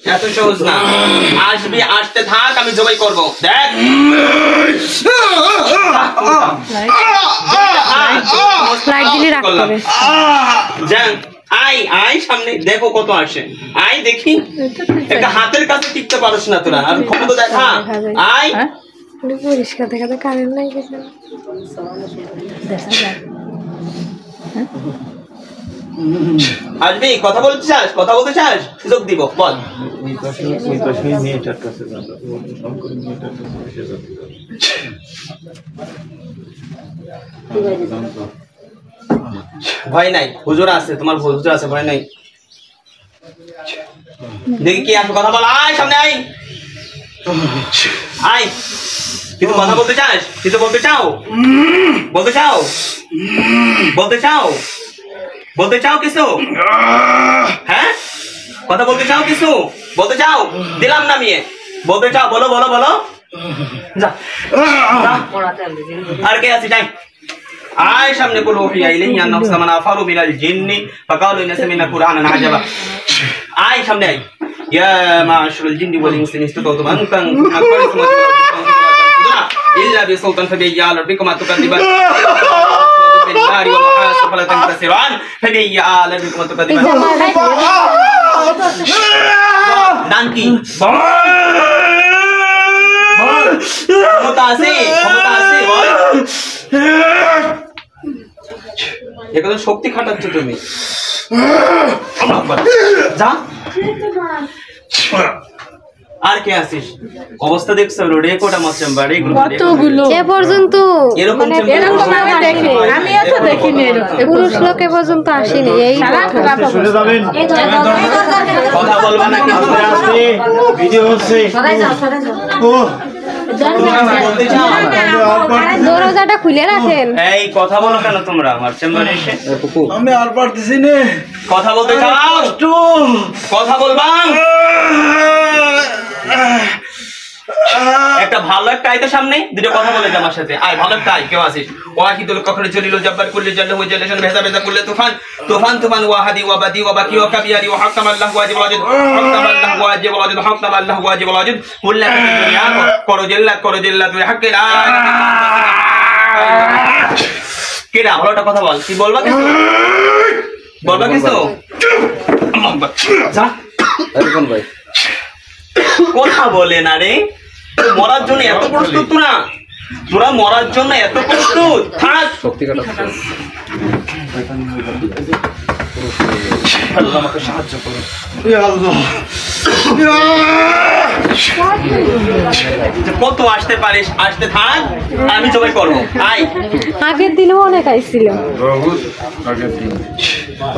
এত সহজ না। আসবি, আসতে থাক, আমি জবাই করব। দেখ লাইট দিলে রাখ করে যান। আয় আয় সামনে, দেখো কত আসে। আয় দেখি, একটা হাতের কাছে টিকতে পারছ না তোরা, আর ক্ষমতা দেখা। আয় পরিষ্কার দেখাতে কারেন্ট নাই কিছু আসবি, কথা বলতে চাস? কথা বলতে চাস? সুযোগ দিব, বল। ভয় নাই, হুজুর আছে, তোমার হুজুর আছে, ভয় নাই। দেখি কি আসবে, কথা বল। আয় সামনে আয়, আয়। কিন্তু কথা বলতে চাস? কিছু বলতে চাও? বলতে চাও? বলতে চাও? বলতে চাও কিছু? হ্যাঁ, কথা বলতে চাও কিছু? বলতে চাও? দিলাম নামিয়ে। বলতে চাও? বলো বলো বলো। যা আর কে আছে? যাই আয় সামনে। বলো ইলাইহি আননাহু সামানা আফারু মিনাল জিন্নি ফাকালু ইন্না সামি'না কুরআনান আজাবা। আয় সামনে আয়। ইয়া মা'শারাল জিন্নি ওয়াল ইনসি ইসতাতা'তুম আন তানফুযু ইল্লা বিসুলতান ফাবি'আ রাব্বিকুমা তুকাযিবান بالنار ومحاسن فلا تنتصران فبأي آلاء ربكما تكذبان নাম কি? ক্ষমতা আছে, ক্ষমতা আছে, বল। এখন শক্তি খাটাচ্ছ তুমি। যা। আর কে আসিস? অবস্থা দেখছো, রোডে কোটা মচম্বা রে কতগুলো এ পর্যন্ত এরকম আমি দেখি, আমি এত দেখিনি এরকম পুরুষ লোক এ পর্যন্ত আসেনি। এই শুনে যাবেন, কথা বলবা না, কি আসছে ভিডিও হচ্ছে। ও দরজাটা খুলে রাখেন। এই কথা বলো কেন তোমরা আমার চেম্বারে এসে? আমি আর পারতেছি না কথা বলতে চাও? কথা বলবা? একটা ভালো একটা আইতে সামনে দুটো কথা বলে আমার সাথে। আয় ভালো একটা আয়। কেউ আসিস? ওয়াহিদুল কখনো জলিল জব্বার কুল্লি জাল্লাহু ওয়া জাল্লাশান ভেজা ভেজা কুল্লি তুফান তুফান তুফান ওয়াহাদি ওয়া বাদি ওয়া বাকি ওয়া কাবিয়ারি ওয়া হাকাম আল্লাহু ওয়াজিব ওয়াজিদ হাকাম আল্লাহু ওয়াজিব ওয়াজিদ হাকাম আল্লাহু ওয়াজিব ওয়াজিদ কুল্লা দুনিয়া করো জিল্লাত তুই হাক্কে লা কেডা ভালোটা কথা বল। কি বলবা কিছু? বলবা কিছু? যা এরকম ভাই কথা বলে না রে। মরার জন্য এত প্রস্তুত তোরা? তোরা মরার জন্য এত প্রস্তুত? থাক, শক্তি কাটাচ্ছে। আল্লাহ আমাকে সাহায্য করুন। ইয়া আল্লাহ, কত আসতে পারিস? আসতে থাক, আমি জবাই করব। আয়। আগের দিনও অনেক আইছিল।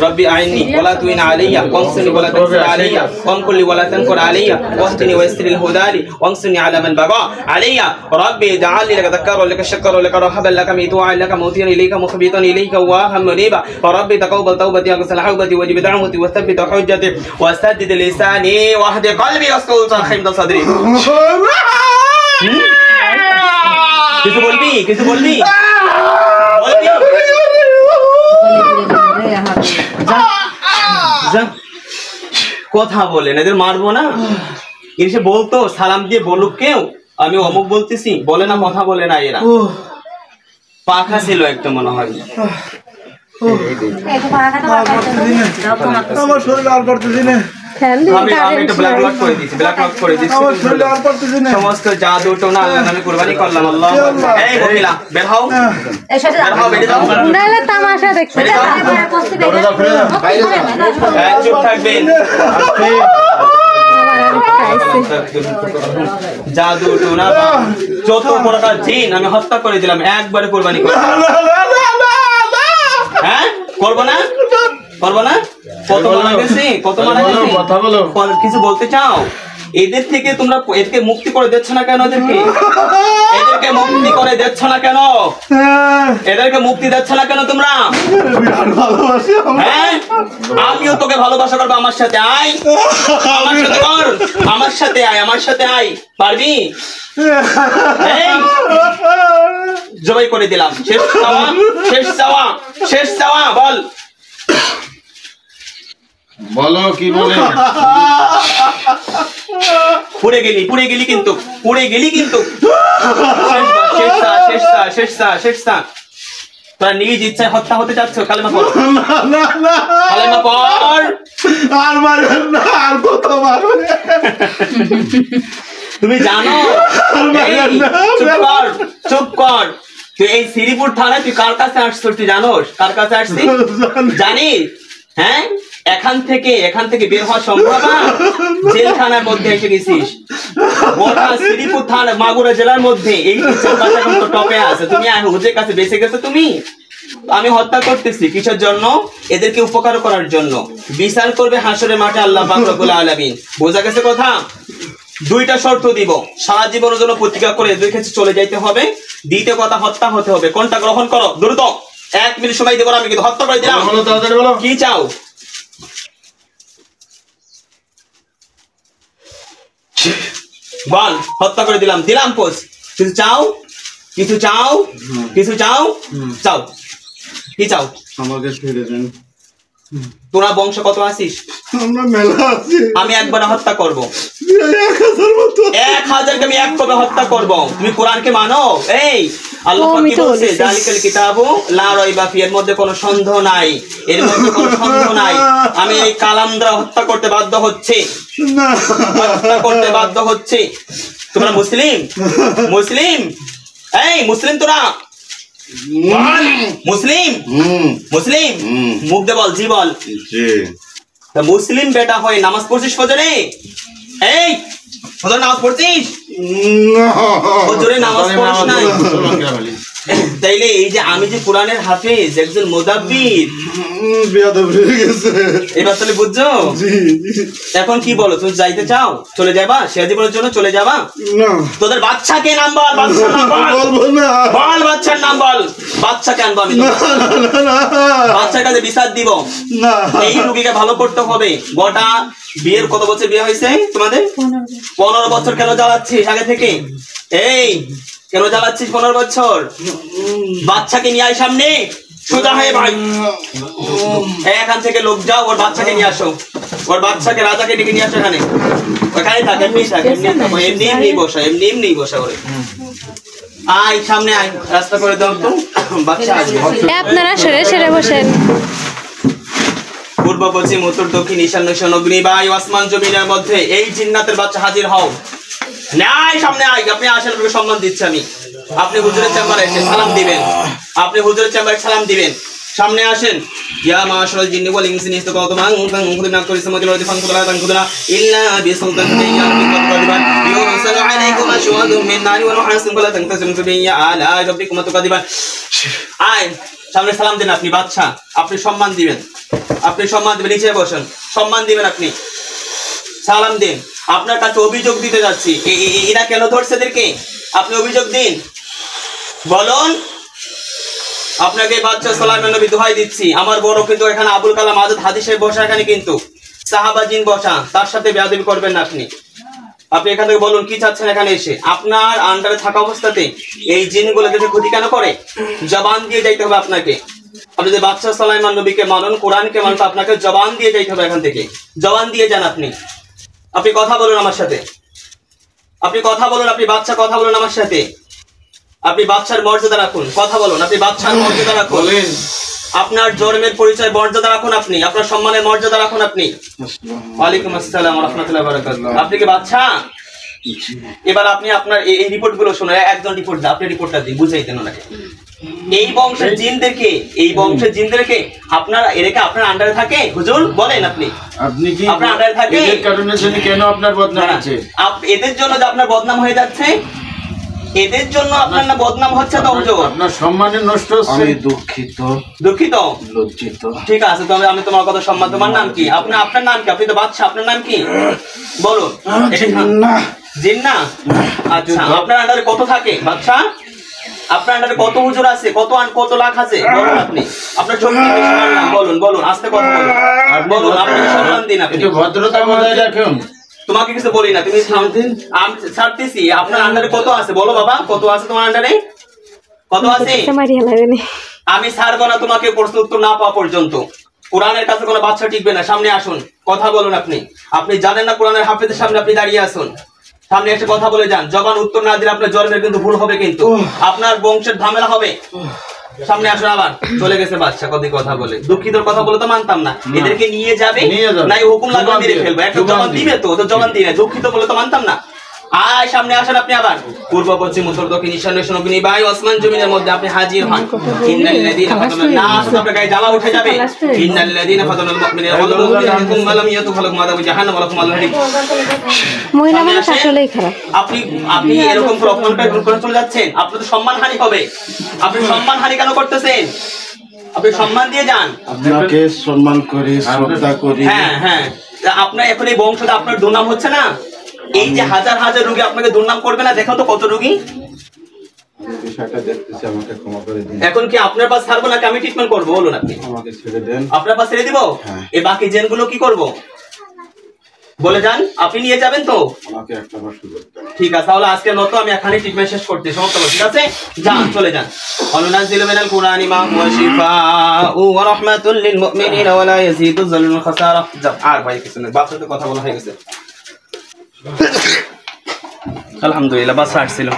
রব্বি আইনি ওয়ালা তুইনা আলাইয়া ওয়ানসুরনি ওয়ালা তানসুর আলাইয়া ওয়ামকুল্লি ওয়ালা তানকুর আলাইয়া ওয়াহদিনি ওয়াসরিল হুদালি ওয়ানসুরনি আলা মান বাগা আলাইয়া রব্বি জাআলনি লাকা যাক্কারা ওয়া লাকা শাক্কারা ওয়া লাকা রাহাবান লাকা মিতুআ লাকা মুতিয়ান ইলাইকা মুখবিতান ইলাইকা ওয়া হামরিবা রব্বি তাকাব্বাল তাওবাতি ওয়া গসল হাওবাতি ওয়া জিব দা'ওয়াতি ওয়া সাব্বিত হুজ্জতি ওয়া সাদ্দিদ লিসানি ওয়া হদি কলবি ওয়া সুলতান খাইমদা সাদরি। কিছু বলবি? কিছু বলবি? কথা বলেন, এদের মারবো না। এসে বলতো সালাম দিয়ে বলুক কেউ আমি অমুক বলতেছি, বলে না, কথা বলে না। এরা পাখা ছিল একটা মনে হয়। আমার শরীর আর পারতেছি না। সমস্ত জাদু টোনা আল্লাহর নামে কুরবানি করলাম। আল্লাহ এই মহিলা বের হও, তামাশা দেখছে। চুপ থাকবেন। জাদু টোনা যত প্রকার জিন আমি হত্যা করে দিলাম, একবারে কুরবানি করব। হ্যাঁ করবো না? করবো না? কত মারা গেছে, কত মারা গেছে। কথা বলো, কিছু বলতে চাও? এদের থেকে তোমরা এদেরকে মুক্তি করে দিচ্ছ না কেন? এদেরকে মুক্তি করে দিচ্ছ না কেন? এদেরকে মুক্তি দিচ্ছ না কেন তোমরা? হ্যাঁ, আমিও তোকে ভালোবাসা করবো। আমার সাথে আয়, আমার সাথে কর, আমার সাথে আয়, আমার সাথে আয়। পারবি? জবাই করে দিলাম। শেষ চাওয়া, শেষ চাওয়া, শেষ চাওয়া। বল বলো কি বলে। পুড়ে গেলি কিন্তু শেষ তোরা নিজ ইচ্ছায় হত্যা হতে চাচ্ছ কালেমা পড় কালেমা পড় আর মারবেন না আর কত মারবে তুমি জানো চুপ কর তুই এই শ্রীপুর থানায় তুই কার কাছে আসছিস তুই জানোস কার কাছে আসছিস জানিস হ্যাঁ এখান থেকে বের হওয়া সম্ভব না জেলখানার মধ্যে এসে গেছিস গোটা শ্রীপুর থানা মাগুরা জেলার মধ্যে এই টপে আছে তুমি হুজুরের কাছে বেঁচে গেছো তুমি আমি হত্যা করতেছি কিসের জন্য এদেরকে উপকার করার জন্য বিচার করবে হাসরের মাঠে আল্লাহ পাক রব্বুল আলামিন বোঝা গেছে কথা দুইটা শর্ত দিব সারা জীবনের জন্য প্রতিজ্ঞা করে এদের কাছে চলে যাইতে হবে দ্বিতীয় কথা হত্যা হতে হবে কোনটা গ্রহণ করো দ্রুত 1 মিনিট সময় দেব আমি কিন্তু হত্যা করে দিলাম কি চাও বল হত্যা করে দিলাম পোষ কিছু চাও চাও কি চাও আমাকে ছেড়ে দেন তোরা বংশ কত আছিস আমরা মেলা আছি আমি একবার হত্যা করব 1000 মতো 1000 কে আমি এক কবে হত্যা করব তুমি কোরআনকে মানো এই আল্লাহ পাক কি বলছে জালিকাল কিতাবু লা রাইবা ফি এর মধ্যে কোনো সন্দেহ নাই আমি এই কালামদা হত্যা করতে বাধ্য হচ্ছে তোমরা মুসলিম এই মুসলিম তোরা মুসলিম মুখ দে বল জি বল মুসলিম বেটা হয়ে নামাজ পড়ছিস ফজরে এই ফজর নামাজ পড়ছিস ফজরে নামাজ পড়িস নাই তাইলে এই যে আমি যে কোরআনের হাফেজ একজন মুদাব্বির বেয়াদব হয়ে গেছে এবার তাহলে বুঝছো এখন কি বলো তুমি যাইতে চাও চলে যাবা শেষ জীবনের জন্য চলে যাবা না তোদের বাচ্চাকে নাম বল বলবো না বল বাচ্চার নাম বল বাচ্চাকে আনবো আমি বাচ্চার কাছে বিচার দিব না এই রোগীকে ভালো করতে হবে গোটা বিয়ের কত বছর বিয়ে হয়েছে তোমাদের 15 বছর কেন জ্বালাচ্ছিস আগে থেকে এই কেন জ্বালাচ্ছিস 15 বছর বাচ্চাকে নিয়ে আয় সামনে সোজা হয়ে ভাই এখান থেকে লোক যাও ওর বাচ্চাকে নিয়ে আসো ওর বাচ্চাকে রাজাকে ডেকে নিয়ে আসো এখানে ওখানে থাক এমনি বসা ওরে আয় সামনে আয় রাস্তা করে দাও তো বাচ্চা আসবে আপনারা সরে বসেন পূর্ব পশ্চিম উত্তর দক্ষিণ ঈশান্য অগ্নি বায়ু আসমান জমিনের মধ্যে এই জিন্নাতের বাচ্চা হাজির হও নাই সামনে আয় আপনি আসেন সম্মান দিচ্ছি আমি আপনি হুজুরের চেম্বারে এসে সালাম দিবেন সামনে আসেন ইয়া মাশাআল জিন্নি ওয়াল ইনসি ইসতাকাতুমান কুনতুম নাকরিসমাতিল ওয়াদি ফানকুলা তানকুলা ইল্লা বিসুলতানিন ইয়াতিকাতুদিবান ইউরসালু আলাইকুম আশওয়াদুম মিন নারি ওয়া নুহাসিন কুলা তানতাসিমু বিয়া আলা রাব্বিকুম তুকাদিবান আয় সামনে সালাম দেন আপনি বাদশা আপনি সম্মান দিবেন নিচে বসেন সম্মান দিবেন আপনি সালাম দিন আপনার কাছে অভিযোগ দিতে যাচ্ছি এরা কেন ধরছে এদেরকে আপনি অভিযোগ দিন বলুন আপনাকে বাদশা সুলাইমান নবী দোহাই দিচ্ছি আমার বড় কিন্তু এখানে আবুল কালাম আজাদ হাজী সাহেব বসা এখানে কিন্তু সাহাবা জিন বসা তার সাথে বেয়াদবি করবেন না আপনি এখান থেকে বলুন কি চাচ্ছেন এখানে এসে আপনার আন্ডারে থাকা অবস্থাতে এই জিনগুলো দেখে ক্ষতি কেন করে জবান দিয়ে যাইতে হবে আপনাকে আপনি যে বাদশা সুলাইমান নবীকে মানুন কোরআনকে মানুন আপনাকে জবান দিয়ে যাইতে হবে এখান থেকে জবান দিয়ে যান আপনি কথা বলুন আমার সাথে আপনি বাদশা কথা বলুন আমার সাথে আপনি বাদশার মর্যাদা রাখুন কথা বলুন আপনি বাদশার মর্যাদা রাখুন আপনার জন্মের পরিচয় মর্যাদা রাখুন আপনি আপনার সম্মানের মর্যাদা রাখুন আপনি ওয়ালাইকুম আসসালাম ওয়া রাহমাতুল্লাহি ওয়া বারাকাতুহু আপনি কি বাদশা এবার আপনি আপনার এই রিপোর্টগুলো শুনুন একজন রিপোর্ট দাও আপনি রিপোর্টটা দিন বুঝাইতেন ওনাকে এই বংশের জিনদেরকে আপনার এরকে আপনার আন্ডারে থাকে হুজুর বলেন আপনি কি আপনার আন্ডারে থাকে এর কারণে কেন আপনার বদনাম হচ্ছে এদের জন্য যে আপনার বদনাম হয়ে যাচ্ছে এদের জন্য আপনার না বদনাম হচ্ছে তো হুজুর আপনার সম্মানের নষ্ট হচ্ছে আমি দুঃখিত লজ্জিত ঠিক আছে তবে আমি তোমার কথা সম্মান তোমার নাম কি আপনার নাম কি আপনি তো বাদশা আপনার নাম কি বলুন জিন্নাহ আচ্ছা আপনার আন্ডারে কত থাকে বাদশা আপনার আন্ডারে কত হুজুর আছে কত লাখ আছে বলুন আপনি আপনার শক্তি বলুন আস্তে কথা বলুন আপনি সম্মান দিন আপনি ভদ্রতা বজায় রাখুন তোমাকে কিছু বলি না তুমি আমি ছাড়তেছি আপনার আন্ডারে কত আছে বলো বাবা কত আছে তোমার আন্ডারে কত আছে আমি ছাড়বো না তোমাকে প্রশ্ন উত্তর না পাওয়া পর্যন্ত কোরআনের কাছে কোনো বাচ্চা টিকবে না সামনে আসুন কথা বলুন আপনি জানেন না কোরআনের হাফেজের সামনে আপনি দাঁড়িয়ে আসুন সামনে একটা কথা বলে যান, জবান উত্তর না দিলে আপনার জন্মের কিন্তু ভুল হবে, কিন্তু আপনার বংশের ঝামেলা হবে। সামনে আসুন। আবার চলে গেছে বাচ্চা কদি কথা বলে, দুঃখিতর কথা বলে তো মানতাম না, এদেরকে নিয়ে যাবে নাই হুকুম লাগবে মেরে ফেলবো, একটা জবান দিবে তো, তো জবান দিবে, দুঃখিত বলে তো মানতাম না। আয় সামনে আসেন আপনি। আবার পূর্ব পশ্চিম উত্তর দক্ষিণ ঈশান দক্ষিণ অগ্নি বায়ু আসমান জমিনের মধ্যে আপনি হাজির হন। ইন্নাল্লাযীনা ফাতানা না আসুন, আপনার গায়ে জ্বালা উঠে যাবে। ইন্নাল্লাযীনা ফাতানাল মুমিনিনা ওয়াল মুমিনাতি সুম্মা লাম ইয়াতুবু ফালাহুম আযাবু জাহান্নাম ওয়া লাহুম আযাবুল হারিক। মহিলা মানুষ আসলেই খারাপ। আপনি এরকম করে অপমান করে চলে যাচ্ছেন, আপনার তো সম্মানহানি হবে। আপনি সম্মানহানি কেন করতেছেন? আপনি সম্মান দিয়ে যান। আপনাকে সম্মান করি, শ্রদ্ধা করি। হ্যাঁ হ্যাঁ, আপনার এখন এই বংশটা আপনার দুর্নাম হচ্ছে না? এই যে হাজার হাজার রোগী আপনাকে দুর্নাম করবে না, দেখো তো কত রোগী। বিষয়টা দেখতেছি, আমাকে ক্ষমা করে দিন। এখন কি আপনার পাশ ছাড়বো নাকি আমি ট্রিটমেন্ট করবো বলুন আপনি? আমাকে ছেড়ে দেন। আপনার পাশ ছেড়ে দিব? এই বাকি জেনগুলো কি করব বলে যান, আপনি নিয়ে যাবেন তো? আমাকে একটা বার সুযোগ দেন। ঠিক আছে, তাহলে আজকের মতো আমি এখানে ট্রিটমেন্ট শেষ করতে সমাপ্ত করছি। ঠিক আছে, যান চলে যান। অনুনাজিলু মিনাল কুরআনি মা হুয়া শিফাউ ওয়া রাহমাতুল লিল মুমিনিনা ওয়া লা ইয়াজিদু যালিমিন খাসারা। যাও, আর ভাই কিছু না, বাচ্চার সাথে কথা বলা হয়ে গেছে। আলহামদুলিল্লাহ, বাচ্চা আসছিল।